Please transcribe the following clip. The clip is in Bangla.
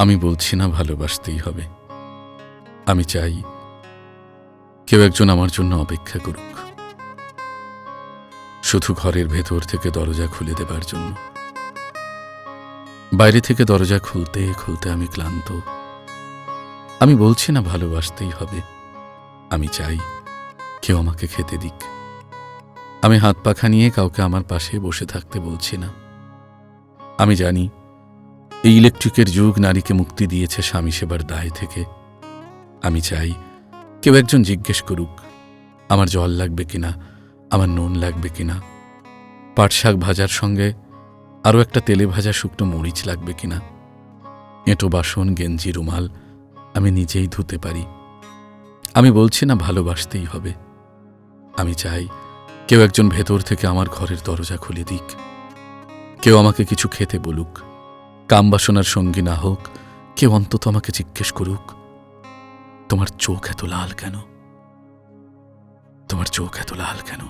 আমি বলছি না ভালোবাসতেই হবে। আমি চাই কেউ একজন আমার জন্য অপেক্ষা করুক, শুধু ঘরের ভেতর থেকে দরজা খুলে দেবার জন্য। বাইরে থেকে দরজা খুলতে খুলতে আমি ক্লান্ত। আমি বলছি না ভালোবাসতেই হবে। আমি চাই কেউ আমাকে খেতে দিক। আমি হাত পাখা নিয়ে কাউকে আমার পাশে বসে থাকতে বলছি না। আমি জানি এই ইলেকট্রিকের যুগ নারীকে মুক্তি দিয়েছে স্বামী সেবার দায় থেকে। আমি চাই কেউ একজন জিজ্ঞেস করুক আমার জল লাগবে কিনা, আমার নুন লাগবে কিনা, পাট শাক ভাজার সঙ্গে আরও একটা তেলে ভাজা শুকনো মরিচ লাগবে কিনা। এঁটো বাসন, গেঞ্জি, রুমাল আমি নিজেই ধুতে পারি। আমি বলছি না ভালোবাসতেই হবে। আমি চাই কেউ একজন ভেতর থেকে আমার ঘরের দরজা খুলে দিক। কেউ আমাকে কিছু খেতে বলুক, কাম বাসনার সঙ্গী না হোক, কেউ অন্তত আমাকে জিজ্ঞেস করুক তোমার চোখ এত লাল কেন, তোমার চোখ এত লাল কেন।